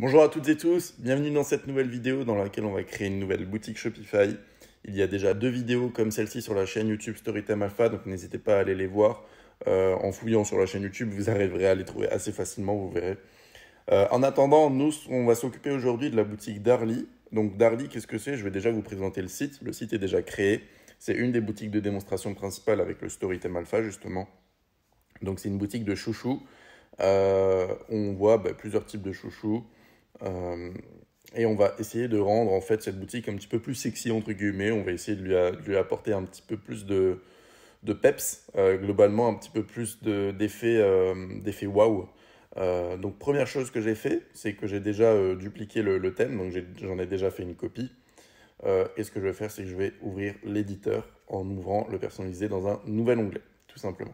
Bonjour à toutes et tous, bienvenue dans cette nouvelle vidéo dans laquelle on va créer une nouvelle boutique Shopify. Il y a déjà 2 vidéos comme celle-ci sur la chaîne YouTube Storytime Alpha, donc n'hésitez pas à aller les voir. En fouillant sur la chaîne YouTube, vous arriverez à les trouver assez facilement, vous verrez. En attendant, nous, on va s'occuper aujourd'hui de la boutique Darly. Donc Darly, qu'est-ce que c'est? Je vais déjà vous présenter le site. Le site est déjà créé. C'est une des boutiques de démonstration principales avec le Storytime Alpha, justement. Donc c'est une boutique de chouchous. On voit plusieurs types de chouchous. Et on va essayer de rendre en fait cette boutique un petit peu plus sexy entre guillemets. On va essayer de lui apporter un petit peu plus de peps, globalement un petit peu plus d'effet waouh. Donc première chose que j'ai fait, c'est que j'ai déjà dupliqué le thème, donc j'en ai déjà fait une copie. Et ce que je vais faire, c'est que je vais ouvrir l'éditeur en ouvrant le personnalisé dans un nouvel onglet, tout simplement.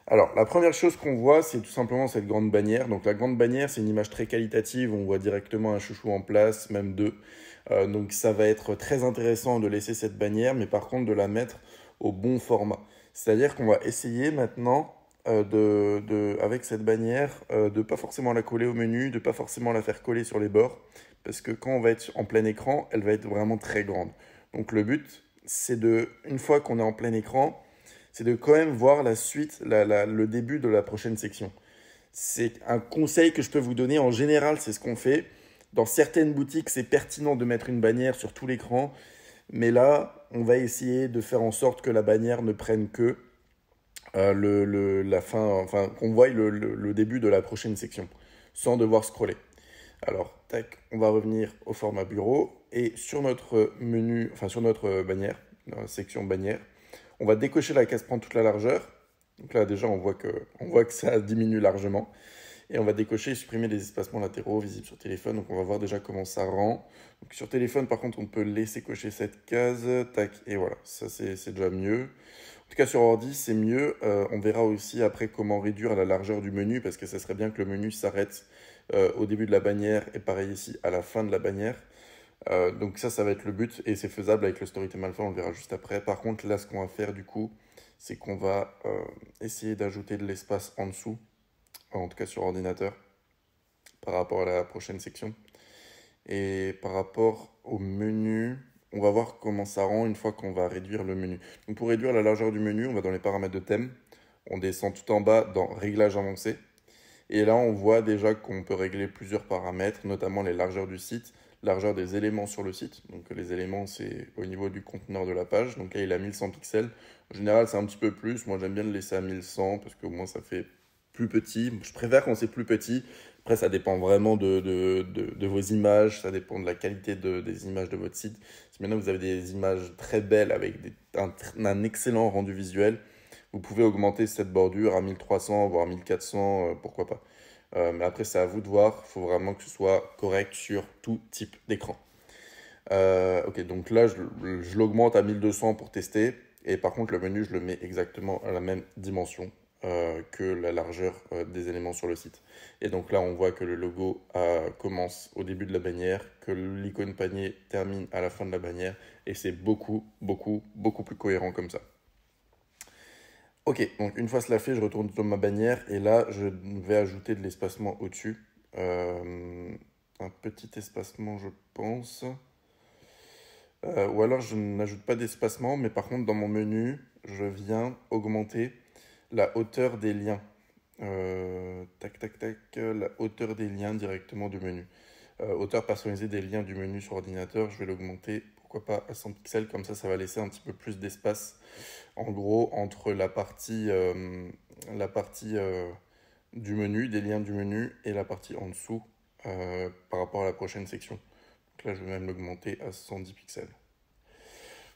Alors, la première chose qu'on voit, c'est tout simplement cette grande bannière. Donc, la grande bannière, c'est une image très qualitative. On voit directement un chouchou en place, même deux. Donc, ça va être très intéressant de laisser cette bannière, mais par contre, de la mettre au bon format. C'est-à-dire qu'on va essayer maintenant, avec cette bannière, de pas forcément la coller au menu, de pas forcément la faire coller sur les bords, parce que quand on va être en plein écran, elle va être vraiment très grande. Donc, le but, c'est une fois qu'on est en plein écran, c'est de quand même voir la suite, le début de la prochaine section. C'est un conseil que je peux vous donner. En général, c'est ce qu'on fait. Dans certaines boutiques, c'est pertinent de mettre une bannière sur tout l'écran. Mais là, on va essayer de faire en sorte que la bannière ne prenne que la fin, enfin, qu'on voie le début de la prochaine section, sans devoir scroller. Alors, tac, on va revenir au format bureau. Et sur notre menu, enfin sur notre bannière, dans la section bannière, on va décocher la case prend toute la largeur. Donc là, déjà, on voit que ça diminue largement. Et on va décocher et supprimer les espacements latéraux visibles sur téléphone. Donc on va voir déjà comment ça rend. Donc sur téléphone, par contre, on peut laisser cocher cette case. Tac, et voilà, ça c'est déjà mieux. En tout cas, sur ordi, c'est mieux. On verra aussi après comment réduire la largeur du menu, parce que ça serait bien que le menu s'arrête au début de la bannière et pareil ici à la fin de la bannière. Donc ça va être le but et c'est faisable avec le Storytime Alpha, on le verra juste après. Par contre, là, ce qu'on va faire du coup, c'est qu'on va essayer d'ajouter de l'espace en dessous, en tout cas sur ordinateur, par rapport à la prochaine section. Et par rapport au menu, on va voir comment ça rend une fois qu'on va réduire le menu. Donc pour réduire la largeur du menu, on va dans les paramètres de thème, on descend tout en bas dans Réglages avancés. Et là, on voit déjà qu'on peut régler plusieurs paramètres, notamment les largeurs du site, largeur des éléments sur le site. Donc les éléments, c'est au niveau du conteneur de la page. Donc là, il a 1100 pixels. En général, c'est un petit peu plus. Moi, j'aime bien le laisser à 1100 parce qu'au moins, ça fait plus petit. Je préfère quand c'est plus petit. Après, ça dépend vraiment de vos images. Ça dépend de la qualité des images de votre site. Si maintenant, vous avez des images très belles avec un excellent rendu visuel, vous pouvez augmenter cette bordure à 1300, voire 1400, pourquoi pas. Mais après, c'est à vous de voir. Il faut vraiment que ce soit correct sur tout type d'écran. Ok, donc là, je l'augmente à 1200 pour tester. Et par contre, le menu, je le mets exactement à la même dimension que la largeur des éléments sur le site. Et donc là, on voit que le logo commence au début de la bannière, que l'icône panier termine à la fin de la bannière. Et c'est beaucoup plus cohérent comme ça. Ok, donc une fois cela fait, je retourne dans ma bannière et là, je vais ajouter de l'espacement au-dessus. Un petit espacement, je pense. Ou alors, je n'ajoute pas d'espacement, mais par contre, dans mon menu, je viens augmenter la hauteur des liens. Tac, tac, tac, la hauteur des liens directement du menu. Hauteur personnalisée des liens du menu sur ordinateur, je vais l'augmenter, pourquoi pas à 100 pixels, comme ça va laisser un petit peu plus d'espace, en gros, entre la partie du menu, des liens du menu, et la partie en dessous par rapport à la prochaine section. Donc là, je vais même l'augmenter à 110 pixels.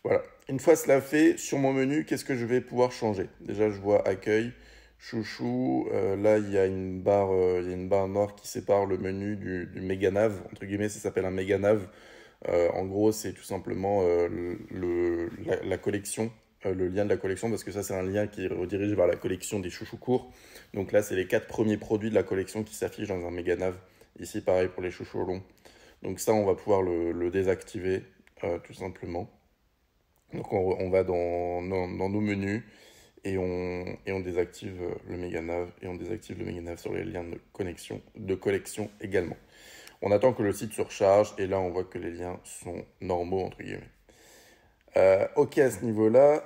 Voilà, une fois cela fait, sur mon menu, qu'est-ce que je vais pouvoir changer? Déjà, je vois accueil, chouchou, là il y a une barre noire qui sépare le menu du méga nav, entre guillemets, ça s'appelle un méga nav. En gros, c'est tout simplement la collection, le lien de la collection, parce que ça c'est un lien qui redirige vers la collection des chouchous courts. Donc là, c'est les 4 premiers produits de la collection qui s'affichent dans un méga nav. Ici, pareil pour les chouchous longs. Donc ça, on va pouvoir le désactiver, tout simplement. Donc on va dans nos menus et on désactive le méga nav et on désactive le méga nav sur les liens de collection également. On attend que le site se recharge et là on voit que les liens sont normaux entre guillemets. Ok à ce niveau-là.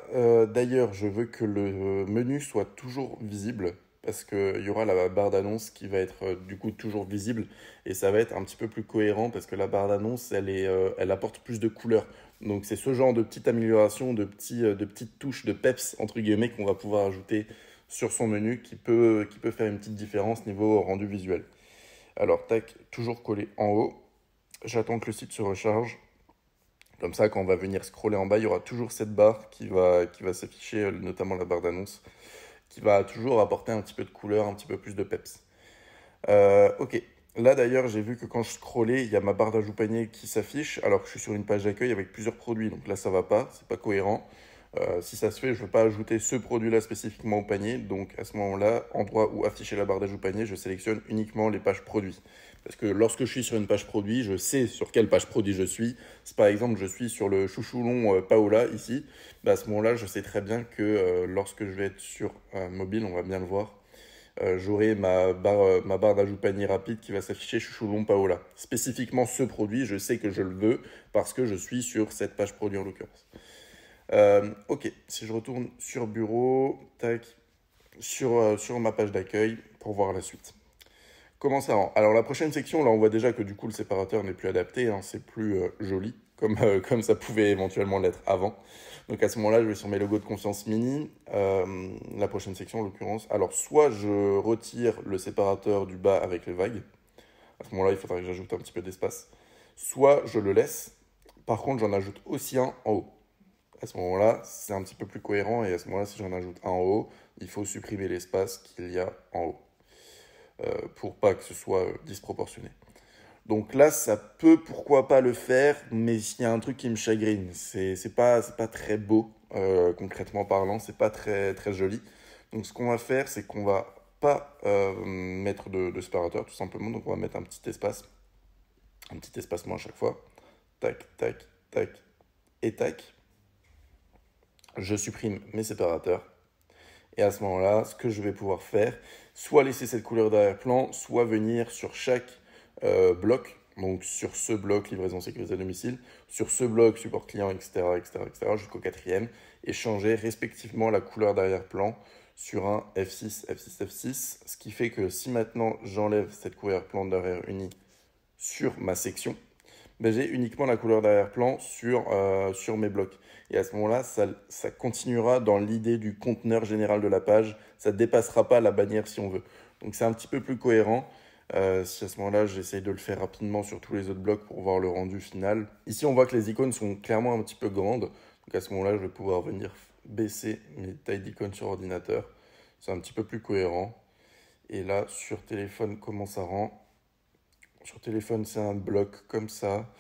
D'ailleurs, je veux que le menu soit toujours visible parce qu'il y aura la barre d'annonce qui va être du coup toujours visible et ça va être un petit peu plus cohérent parce que la barre d'annonce, elle apporte plus de couleurs. Donc c'est ce genre de petite amélioration, de petites touches de peps entre guillemets qu'on va pouvoir ajouter sur son menu qui peut faire une petite différence niveau rendu visuel. Alors tac, toujours collé en haut. J'attends que le site se recharge. Comme ça, quand on va venir scroller en bas, il y aura toujours cette barre qui va s'afficher, notamment la barre d'annonce, qui va toujours apporter un petit peu de couleur, un petit peu plus de peps. Ok. Là d'ailleurs, j'ai vu que quand je scrollais, il y a ma barre d'ajout panier qui s'affiche, alors que je suis sur une page d'accueil avec plusieurs produits. Donc là, ça va pas, c'est pas cohérent. Si ça se fait, je ne veux pas ajouter ce produit-là spécifiquement au panier. Donc à ce moment-là, endroit où afficher la barre d'ajout panier, je sélectionne uniquement les pages produits. Parce que lorsque je suis sur une page produit, je sais sur quelle page produit je suis. Si par exemple je suis sur le chouchoulon Paola ici, bah, à ce moment-là, je sais très bien que lorsque je vais être sur mobile, on va bien le voir, j'aurai ma barre d'ajout panier rapide qui va s'afficher chouchoulon Paola. Spécifiquement ce produit, je sais que je le veux parce que je suis sur cette page produit en l'occurrence. Ok, si je retourne sur bureau, tac, sur ma page d'accueil pour voir la suite. Comment ça rend? Alors la prochaine section, là on voit déjà que du coup le séparateur n'est plus adapté, hein, c'est plus joli, comme ça pouvait éventuellement l'être avant. Donc à ce moment-là, je vais sur mes logos de confiance mini, la prochaine section en l'occurrence. Alors soit je retire le séparateur du bas avec les vagues, à ce moment-là il faudra que j'ajoute un petit peu d'espace, soit je le laisse, par contre j'en ajoute aussi un en haut. À ce moment-là, c'est un petit peu plus cohérent et à ce moment-là, si j'en ajoute un en haut, il faut supprimer l'espace qu'il y a en haut pour pas que ce soit disproportionné. Donc là, ça peut pourquoi pas le faire, mais il y a un truc qui me chagrine. C'est pas très beau, concrètement parlant, c'est pas très joli. Donc ce qu'on va faire, c'est qu'on va pas mettre de séparateur, tout simplement. Donc on va mettre un petit espacement à chaque fois. Tac, tac, tac et tac. Je supprime mes séparateurs. Et à ce moment-là, ce que je vais pouvoir faire, soit laisser cette couleur d'arrière-plan, soit venir sur chaque bloc, donc sur ce bloc livraison sécurisée à domicile, sur ce bloc support client, etc., jusqu'au quatrième, et changer respectivement la couleur d'arrière-plan sur un F6, F6, F6, ce qui fait que si maintenant j'enlève cette couleur plan d'arrière uni sur ma section, ben j'ai uniquement la couleur d'arrière-plan sur mes blocs. Et à ce moment-là, ça continuera dans l'idée du conteneur général de la page. Ça ne dépassera pas la bannière si on veut. Donc c'est un petit peu plus cohérent. Si à ce moment-là, j'essaye de le faire rapidement sur tous les autres blocs pour voir le rendu final. Ici, on voit que les icônes sont clairement un petit peu grandes. Donc à ce moment-là, je vais pouvoir venir baisser mes tailles d'icônes sur ordinateur. C'est un petit peu plus cohérent. Et là, sur téléphone, comment ça rend? Sur téléphone, c'est un bloc comme ça.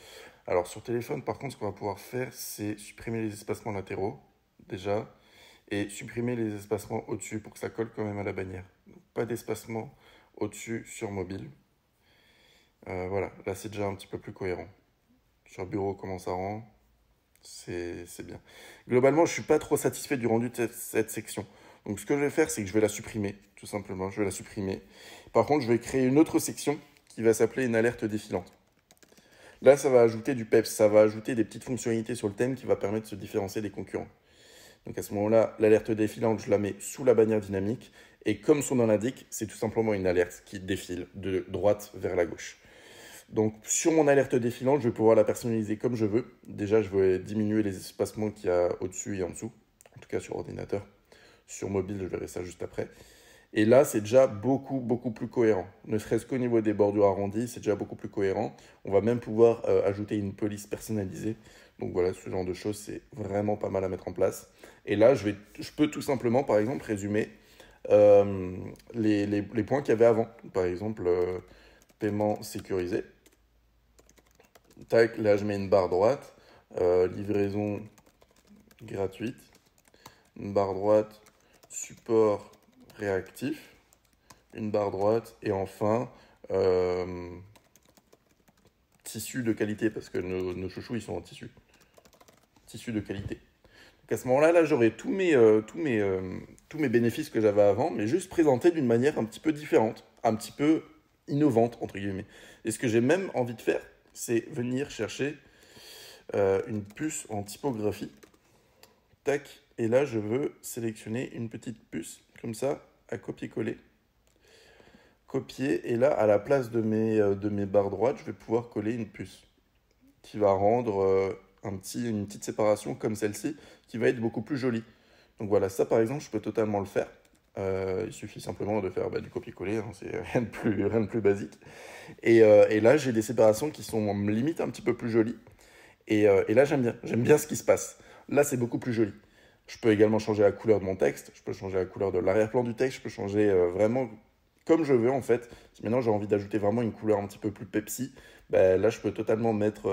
Alors sur téléphone, par contre, ce qu'on va pouvoir faire, c'est supprimer les espacements latéraux, déjà, et supprimer les espacements au-dessus pour que ça colle quand même à la bannière. Donc, pas d'espacement au-dessus sur mobile. Voilà, là c'est déjà un petit peu plus cohérent. Sur bureau, comment ça rend? C'est bien. Globalement, je ne suis pas trop satisfait du rendu de cette section. Donc ce que je vais faire, c'est que je vais la supprimer, tout simplement. Je vais la supprimer. Par contre, je vais créer une autre section qui va s'appeler une alerte défilante. Là, ça va ajouter du peps, ça va ajouter des petites fonctionnalités sur le thème qui va permettre de se différencier des concurrents. Donc à ce moment-là, l'alerte défilante, je la mets sous la bannière dynamique. Et comme son nom l'indique, c'est tout simplement une alerte qui défile de droite vers la gauche. Donc sur mon alerte défilante, je vais pouvoir la personnaliser comme je veux. Déjà, je vais diminuer les espacements qu'il y a au-dessus et en dessous. En tout cas sur ordinateur. Sur mobile, je verrai ça juste après. Et là, c'est déjà beaucoup plus cohérent. Ne serait-ce qu'au niveau des bordures arrondies, c'est déjà beaucoup plus cohérent. On va même pouvoir ajouter une police personnalisée. Donc voilà, ce genre de choses, c'est vraiment pas mal à mettre en place. Et là, je peux tout simplement, par exemple, résumer les points qu'il y avait avant. Par exemple, paiement sécurisé. Tac, là, je mets une barre droite. Livraison gratuite. Une barre droite, support réactif, une barre droite et enfin tissu de qualité parce que nos chouchous ils sont en tissu de qualité. Donc à ce moment-là, là, j'aurai tous mes bénéfices que j'avais avant, mais juste présentés d'une manière un petit peu différente, un petit peu innovante, entre guillemets. Et ce que j'ai même envie de faire, c'est venir chercher une puce en typographie. Tac. Et là, je veux sélectionner une petite puce, comme ça, à copier-coller. Copier. Et là, à la place de mes barres droites, je vais pouvoir coller une puce qui va rendre une petite séparation comme celle-ci, qui va être beaucoup plus jolie. Donc voilà, ça par exemple, je peux totalement le faire. Il suffit simplement de faire du copier-coller, hein, c'est rien de plus basique. Et là, j'ai des séparations qui sont limite un petit peu plus jolies. Et là, j'aime bien ce qui se passe. Là, c'est beaucoup plus joli. Je peux également changer la couleur de mon texte, je peux changer la couleur de l'arrière-plan du texte, je peux changer vraiment comme je veux en fait. Si maintenant j'ai envie d'ajouter vraiment une couleur un petit peu plus Pepsi, ben, là je peux totalement mettre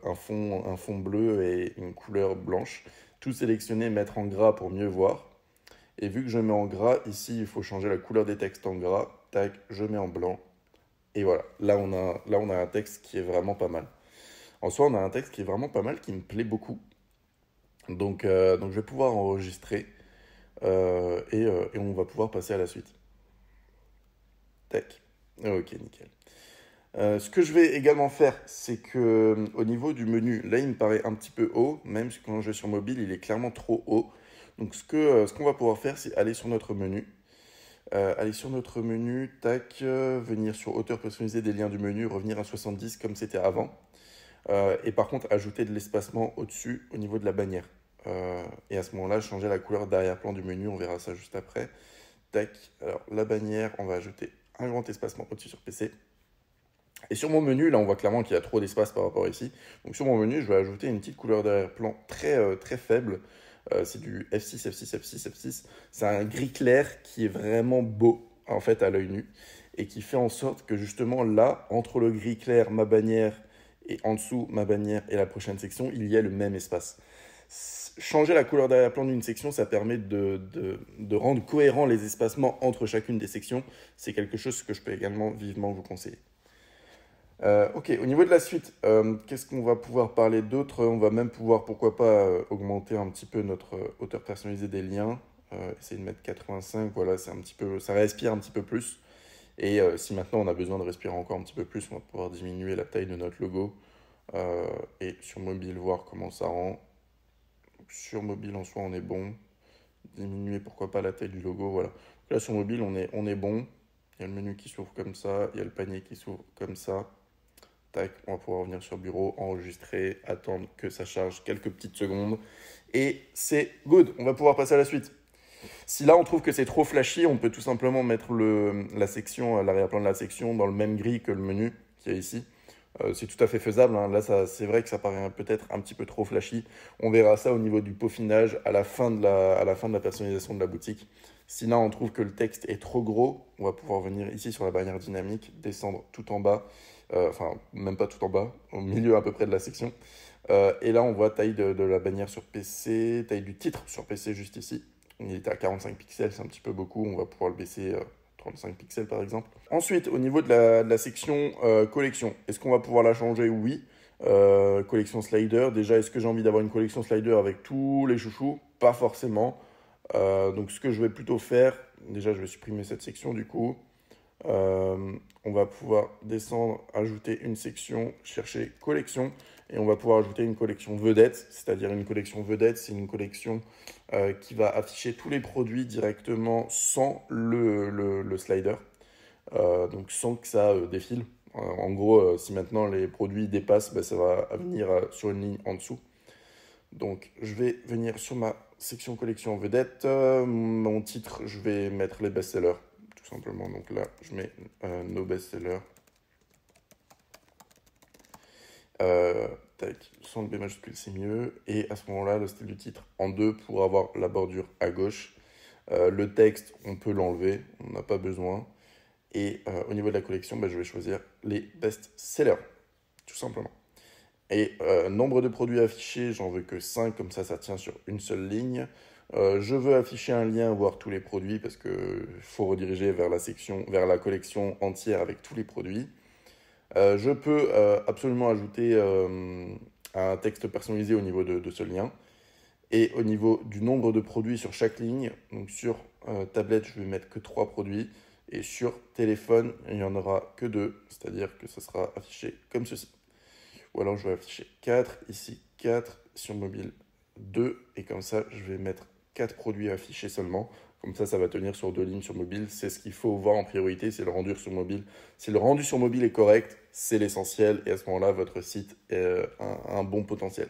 un fond bleu et une couleur blanche. Tout sélectionner, mettre en gras pour mieux voir. Et vu que je mets en gras, ici il faut changer la couleur des textes en gras. Tac, je mets en blanc. Et voilà, là on a un texte qui est vraiment pas mal. En soi, on a un texte qui est vraiment pas mal, qui me plaît beaucoup. Donc je vais pouvoir enregistrer et on va pouvoir passer à la suite. Tac. Ok, nickel. Ce que je vais également faire, c'est que au niveau du menu, là il me paraît un petit peu haut, même si quand je vais sur mobile, il est clairement trop haut. Donc ce qu'on va pouvoir faire, c'est aller sur notre menu. Tac, venir sur hauteur personnalisée des liens du menu, revenir à 70 comme c'était avant. Et par contre, ajouter de l'espacement au-dessus au niveau de la bannière. Et à ce moment-là, changer la couleur d'arrière-plan du menu, on verra ça juste après. Tac, alors la bannière, on va ajouter un grand espacement au-dessus sur PC. Et sur mon menu, là on voit clairement qu'il y a trop d'espace par rapport ici. Donc sur mon menu, je vais ajouter une petite couleur d'arrière-plan très faible. C'est du F6, F6, F6, F6. C'est un gris clair qui est vraiment beau en fait à l'œil nu. Et qui fait en sorte que justement là, entre le gris clair, ma bannière, et en dessous ma bannière et la prochaine section, il y a le même espace. Changer la couleur d'arrière-plan d'une section, ça permet de rendre cohérents les espacements entre chacune des sections. C'est quelque chose que je peux également vivement vous conseiller. Ok, au niveau de la suite, qu'est-ce qu'on va pouvoir parler d'autre? On va même pouvoir, pourquoi pas, augmenter un petit peu notre hauteur personnalisée des liens. Essayer de mettre 85, voilà, ça respire un petit peu plus. Et si maintenant on a besoin de respirer encore un petit peu plus, on va pouvoir diminuer la taille de notre logo. Et sur mobile, voir comment ça rend. Donc, sur mobile, en soi, on est bon. Diminuer, pourquoi pas, la taille du logo, voilà. Donc là, sur mobile, on est bon. Il y a le menu qui s'ouvre comme ça, il y a le panier qui s'ouvre comme ça. Tac, on va pouvoir revenir sur bureau, enregistrer, attendre que ça charge quelques petites secondes. Et c'est good, on va pouvoir passer à la suite. Si là on trouve que c'est trop flashy, on peut tout simplement mettre l'arrière-plan de la section dans le même gris que le menu qu'il y a ici. C'est tout à fait faisable, hein. Là c'est vrai que ça paraît peut-être un petit peu trop flashy. On verra ça au niveau du peaufinage à la fin de la personnalisation de la boutique. Si là on trouve que le texte est trop gros, on va pouvoir venir ici sur la bannière dynamique, descendre tout en bas, enfin même pas tout en bas, au milieu à peu près de la section. Et là on voit taille de la bannière sur PC, taille du titre sur PC juste ici. Il était à 45 pixels, c'est un petit peu beaucoup, on va pouvoir le baisser 35 pixels par exemple. Ensuite, au niveau de la section collection, est-ce qu'on va pouvoir la changer? Oui. Collection slider, déjà, est-ce que j'ai envie d'avoir une collection slider avec tous les chouchous? Pas forcément. Donc ce que je vais plutôt faire, déjà je vais supprimer cette section du coup. On va pouvoir descendre, ajouter une section, chercher collection, et on va pouvoir ajouter une collection vedette, c'est-à-dire une collection vedette, c'est une collection qui va afficher tous les produits directement sans le slider, donc sans que ça défile. En gros, si maintenant les produits dépassent, ça va venir sur une ligne en dessous. Donc je vais venir sur ma section collection vedette, mon titre, je vais mettre les best-sellers. Tout simplement, donc là je mets nos best-sellers, tac, sans le B majuscule c'est mieux, et à ce moment là le style du titre en 2 pour avoir la bordure à gauche. Le texte on peut l'enlever, on n'a pas besoin, et au niveau de la collection je vais choisir les best-sellers tout simplement. Et nombre de produits affichés, j'en veux que 5, comme ça tient sur une seule ligne. Je veux afficher un lien, voir tous les produits, parce qu'il faut rediriger vers la collection entière avec tous les produits. Je peux absolument ajouter un texte personnalisé au niveau de ce lien. Et au niveau du nombre de produits sur chaque ligne, donc sur tablette, je vais mettre que 3 produits. Et sur téléphone, il n'y en aura que 2, c'est-à-dire que ce sera affiché comme ceci. Ou alors je vais afficher 4, ici 4, sur mobile 2, et comme ça je vais mettre 4 produits affichés seulement. Comme ça va tenir sur 2 lignes sur mobile. C'est ce qu'il faut voir en priorité, c'est le rendu sur mobile. Si le rendu sur mobile est correct, c'est l'essentiel, et à ce moment-là, votre site a un bon potentiel.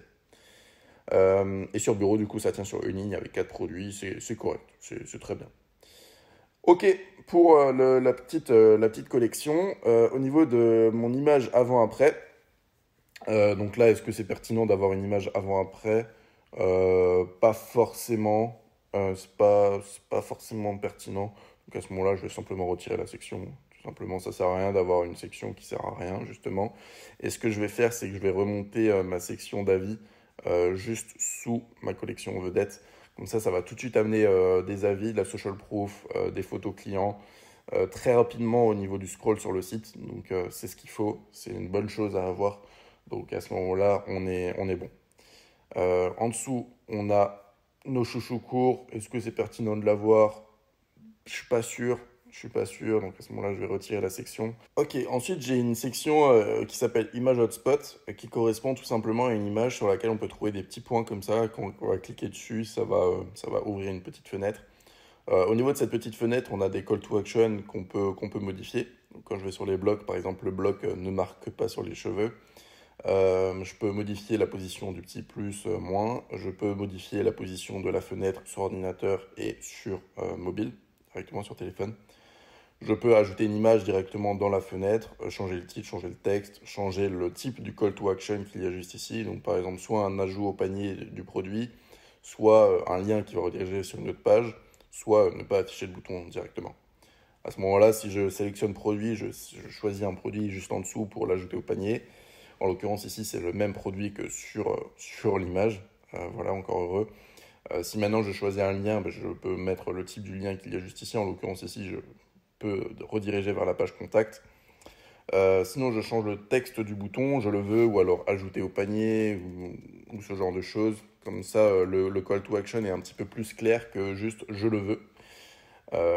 Et sur bureau, du coup, ça tient sur une ligne avec 4 produits, c'est correct, c'est très bien. Ok, pour la petite collection, au niveau de mon image avant-après, donc là, est-ce que c'est pertinent d'avoir une image avant-après? Pas forcément, c'est pas forcément pertinent. Donc à ce moment-là, je vais simplement retirer la section. Tout simplement, ça sert à rien d'avoir une section qui sert à rien, justement. Et ce que je vais faire, c'est que je vais remonter ma section d'avis juste sous ma collection vedette. Comme ça va tout de suite amener des avis, de la social proof, des photos clients, très rapidement au niveau du scroll sur le site. Donc c'est ce qu'il faut, c'est une bonne chose à avoir. Donc à ce moment-là, on est bon. En dessous, on a nos chouchous courts. Est-ce que c'est pertinent de l'avoir? Je suis pas sûr. Je suis pas sûr. Donc à ce moment-là, je vais retirer la section. Ok, ensuite j'ai une section qui s'appelle Image Hotspot, qui correspond tout simplement à une image sur laquelle on peut trouver des petits points comme ça. Quand on va cliquer dessus, ça va ouvrir une petite fenêtre. Au niveau de cette petite fenêtre, on a des call to action qu'on peut modifier. Donc, quand je vais sur les blocs, par exemple, le bloc ne marque pas sur les cheveux. Je peux modifier la position du petit plus, moins. Je peux modifier la position de la fenêtre sur ordinateur et sur mobile, directement sur téléphone. Je peux ajouter une image directement dans la fenêtre, changer le titre, changer le texte, changer le type du call to action qu'il y a juste ici. Donc par exemple, soit un ajout au panier du produit, soit un lien qui va rediriger sur une autre page, soit ne pas afficher le bouton directement. À ce moment-là, si je sélectionne produit, je choisis un produit juste en dessous pour l'ajouter au panier. En l'occurrence, ici, c'est le même produit que sur l'image. Voilà, encore heureux. Si maintenant je choisis un lien, ben, je peux mettre le type du lien qu'il y a juste ici. En l'occurrence, ici, je peux rediriger vers la page contact. Sinon, je change le texte du bouton, je le veux, ou alors ajouter au panier, ou ce genre de choses. Comme ça, le call to action est un petit peu plus clair que juste je le veux.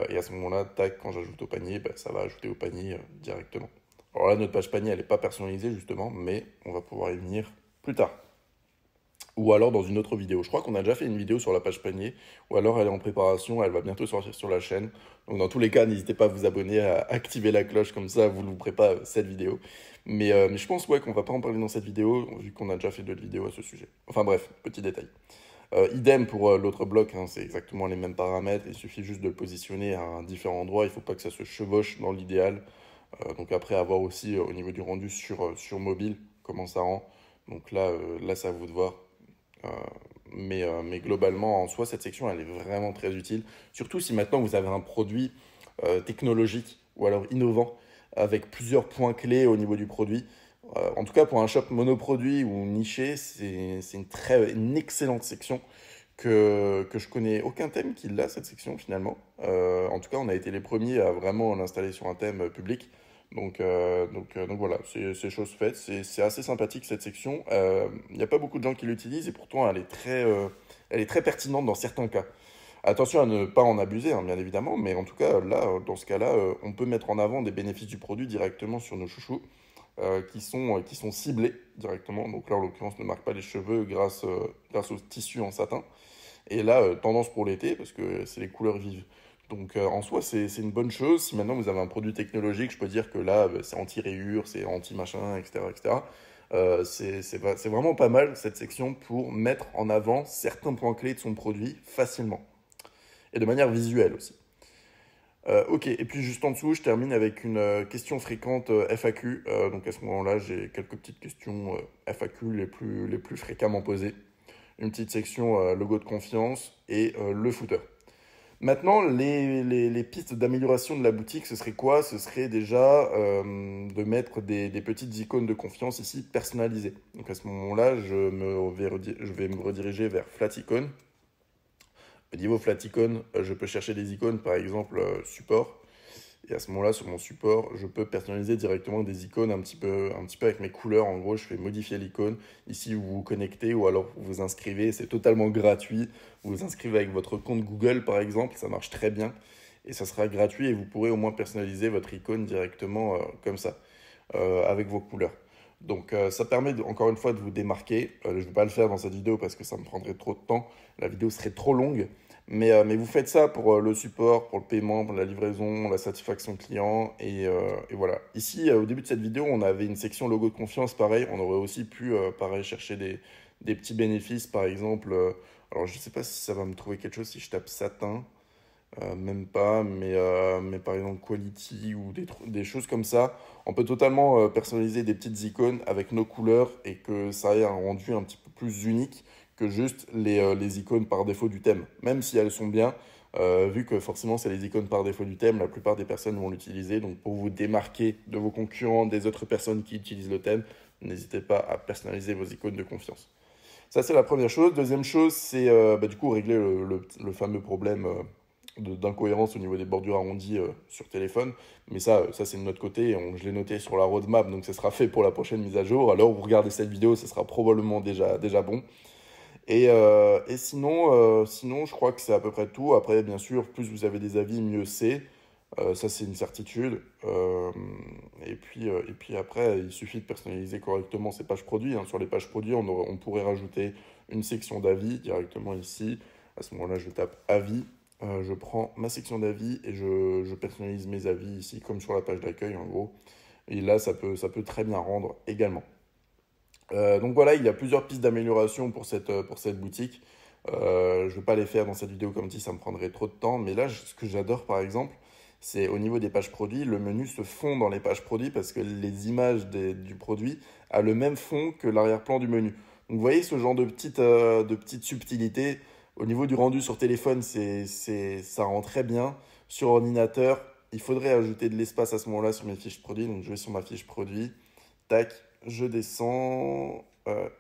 Et à ce moment-là, tac, quand j'ajoute au panier, ben, ça va ajouter au panier directement. Alors là, notre page panier, elle n'est pas personnalisée justement, mais on va pouvoir y venir plus tard. Ou alors dans une autre vidéo. Je crois qu'on a déjà fait une vidéo sur la page panier, ou alors elle est en préparation, elle va bientôt sortir sur la chaîne. Donc dans tous les cas, n'hésitez pas à vous abonner, à activer la cloche, comme ça vous ne louperez pas cette vidéo. Mais je pense ouais, qu'on va pas en parler dans cette vidéo, vu qu'on a déjà fait d'autres vidéos à ce sujet. Enfin bref, petit détail. Idem pour l'autre bloc, hein, c'est exactement les mêmes paramètres, il suffit juste de le positionner à un différent endroit, il ne faut pas que ça se chevauche dans l'idéal. Donc après, à voir aussi au niveau du rendu sur mobile, comment ça rend. Donc là c'est à vous de voir. Euh, mais globalement, en soi, cette section, elle est vraiment très utile. Surtout si maintenant vous avez un produit technologique ou alors innovant avec plusieurs points clés au niveau du produit. En tout cas, pour un shop monoproduit ou niché, c'est une excellente section que je connais aucun thème qui l'a, cette section finalement. En tout cas, on a été les premiers à vraiment l'installer sur un thème public. Donc voilà, c'est chose faite. C'est assez sympathique cette section. Il n'y a pas beaucoup de gens qui l'utilisent et pourtant elle est très pertinente dans certains cas. Attention à ne pas en abuser, hein, bien évidemment, mais en tout cas, là, dans ce cas-là, on peut mettre en avant des bénéfices du produit directement sur nos chouchous qui sont ciblés directement. Donc là, en l'occurrence, ne marque pas les cheveux grâce au tissu en satin. Et là, tendance pour l'été, parce que c'est les couleurs vives. Donc en soi, c'est une bonne chose. Si maintenant vous avez un produit technologique, je peux dire que là, c'est anti-rayures, c'est anti-machin, etc. etc. C'est vraiment pas mal cette section pour mettre en avant certains points clés de son produit facilement. Et de manière visuelle aussi. Ok, et puis juste en dessous, je termine avec une question fréquente FAQ. Donc à ce moment-là, j'ai quelques petites questions FAQ les plus fréquemment posées. Une petite section logo de confiance et le footer. Maintenant, les pistes d'amélioration de la boutique, ce serait quoi? Ce serait déjà de mettre des petites icônes de confiance ici personnalisées. Donc à ce moment-là, je vais me rediriger vers Flat Icon. Au niveau Flat Icon, je peux chercher des icônes, par exemple support. Et à ce moment-là, sur mon support, je peux personnaliser directement des icônes un petit peu avec mes couleurs. En gros, je fais modifier l'icône. Ici, vous vous connectez ou alors vous vous inscrivez. C'est totalement gratuit. Vous vous inscrivez avec votre compte Google, par exemple. Ça marche très bien. et ça sera gratuit et vous pourrez au moins personnaliser votre icône directement comme ça, avec vos couleurs. Donc ça permet encore une fois de vous démarquer. Je ne vais pas le faire dans cette vidéo parce que ça me prendrait trop de temps, la vidéo serait trop longue. Mais vous faites ça pour le support, pour le paiement, pour la livraison, la satisfaction client. Et voilà. Ici, au début de cette vidéo, on avait une section logo de confiance. Pareil, on aurait aussi pu pareil, chercher des petits bénéfices. Par exemple, alors je ne sais pas si ça va me trouver quelque chose si je tape satin. Même pas, mais par exemple quality ou des choses comme ça. On peut totalement personnaliser des petites icônes avec nos couleurs et que ça ait un rendu un petit peu plus unique que juste les icônes par défaut du thème. Même si elles sont bien, vu que forcément c'est les icônes par défaut du thème, la plupart des personnes vont l'utiliser. Donc pour vous démarquer de vos concurrents, des autres personnes qui utilisent le thème, n'hésitez pas à personnaliser vos icônes de confiance. Ça c'est la première chose. Deuxième chose, c'est du coup régler le fameux problème d'incohérence au niveau des bordures arrondies sur téléphone. Mais ça c'est de notre côté. Je l'ai noté sur la roadmap, donc ça sera fait pour la prochaine mise à jour. Alors vous regardez cette vidéo, ça sera probablement déjà bon. Et sinon, je crois que c'est à peu près tout. Après, bien sûr, plus vous avez des avis, mieux c'est. Ça, c'est une certitude. Et puis après, il suffit de personnaliser correctement ces pages produits. Sur les pages produits, on pourrait rajouter une section d'avis directement ici. À ce moment-là, je tape avis. Je prends ma section d'avis et je personnalise mes avis ici, comme sur la page d'accueil en gros. Et là, ça peut très bien rendre également. Donc voilà, il y a plusieurs pistes d'amélioration pour cette boutique. Je ne vais pas les faire dans cette vidéo comme dit, ça me prendrait trop de temps. Mais là, ce que j'adore par exemple, c'est au niveau des pages produits, le menu se fond dans les pages produits parce que les images du produit a le même fond que l'arrière-plan du menu. Donc vous voyez ce genre de petites subtilités. Au niveau du rendu sur téléphone, ça rend très bien. Sur ordinateur, il faudrait ajouter de l'espace à ce moment-là sur mes fiches produits. Donc je vais sur ma fiche produit, tac, je descends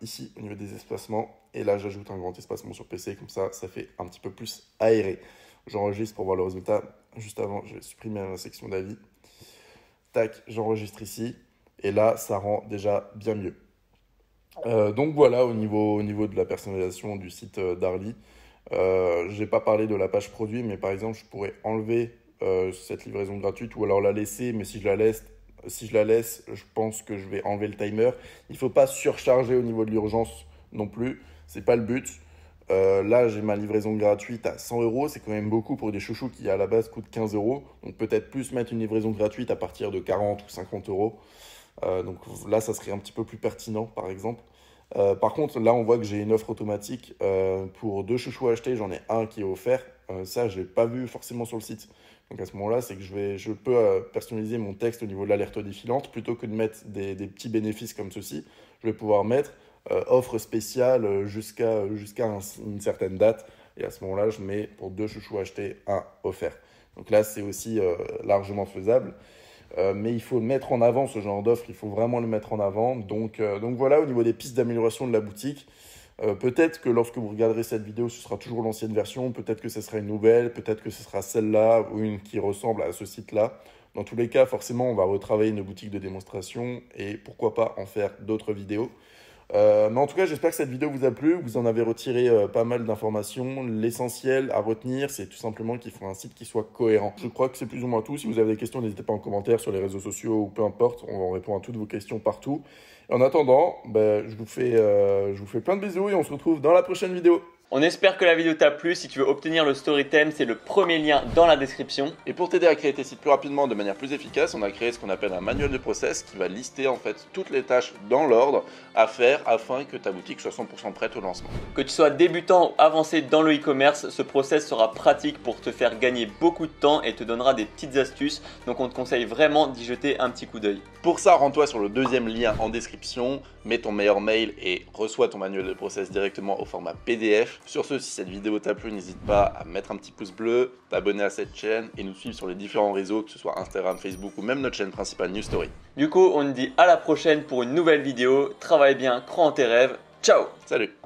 ici au niveau des espacements. Et là, j'ajoute un grand espacement sur PC, comme ça fait un petit peu plus aéré. J'enregistre pour voir le résultat. Juste avant, je vais supprimer la section d'avis. Tac, j'enregistre ici. Et là, ça rend déjà bien mieux. Donc voilà, au niveau de la personnalisation du site d'Arly. Je n'ai pas parlé de la page produit, mais par exemple, je pourrais enlever cette livraison gratuite ou alors la laisser, mais si je la laisse, je pense que je vais enlever le timer. Il ne faut pas surcharger au niveau de l'urgence non plus, ce n'est pas le but. Là, j'ai ma livraison gratuite à 100 €, c'est quand même beaucoup pour des chouchous qui à la base coûtent 15 €. Donc peut-être plus mettre une livraison gratuite à partir de 40 ou 50 €. Donc là, ça serait un petit peu plus pertinent par exemple. Par contre, là, on voit que j'ai une offre automatique pour 2 chouchous achetés, j'en ai un qui est offert. Ça, je ne l'ai pas vu forcément sur le site. Donc à ce moment-là, c'est que je peux personnaliser mon texte au niveau de l'alerte défilante. Plutôt que de mettre des petits bénéfices comme ceci, je vais pouvoir mettre offre spéciale jusqu'à une certaine date. Et à ce moment-là, je mets pour 2 chouchous achetés, un offert. Donc là, c'est aussi largement faisable. Mais il faut mettre en avant ce genre d'offre, il faut vraiment le mettre en avant. Donc voilà, au niveau des pistes d'amélioration de la boutique, peut-être que lorsque vous regarderez cette vidéo, ce sera toujours l'ancienne version, peut-être que ce sera une nouvelle, peut-être que ce sera celle-là ou une qui ressemble à ce site-là. Dans tous les cas, forcément, on va retravailler une boutique de démonstration et pourquoi pas en faire d'autres vidéos. Mais en tout cas, j'espère que cette vidéo vous a plu, vous en avez retiré pas mal d'informations. L'essentiel à retenir, c'est tout simplement qu'il faut un site qui soit cohérent. Je crois que c'est plus ou moins tout. Si vous avez des questions, n'hésitez pas en commentaire sur les réseaux sociaux ou peu importe, on répond à toutes vos questions partout. En attendant, je vous fais plein de bisous et on se retrouve dans la prochaine vidéo. On espère que la vidéo t'a plu. Si tu veux obtenir le story theme, c'est le premier lien dans la description. Et pour t'aider à créer tes sites plus rapidement, de manière plus efficace, on a créé ce qu'on appelle un manuel de process qui va lister en fait toutes les tâches dans l'ordre à faire afin que ta boutique soit 100% prête au lancement. Que tu sois débutant ou avancé dans le e-commerce, ce process sera pratique pour te faire gagner beaucoup de temps et te donnera des petites astuces. Donc on te conseille vraiment d'y jeter un petit coup d'œil. Pour ça, rends-toi sur le deuxième lien en description, mets ton meilleur mail et reçois ton manuel de process directement au format PDF. Sur ce, si cette vidéo t'a plu, n'hésite pas à mettre un petit pouce bleu, t'abonner à cette chaîne et nous suivre sur les différents réseaux, que ce soit Instagram, Facebook ou même notre chaîne principale New Story. Du coup, on te dit à la prochaine pour une nouvelle vidéo. Travaille bien, crois en tes rêves. Ciao! Salut!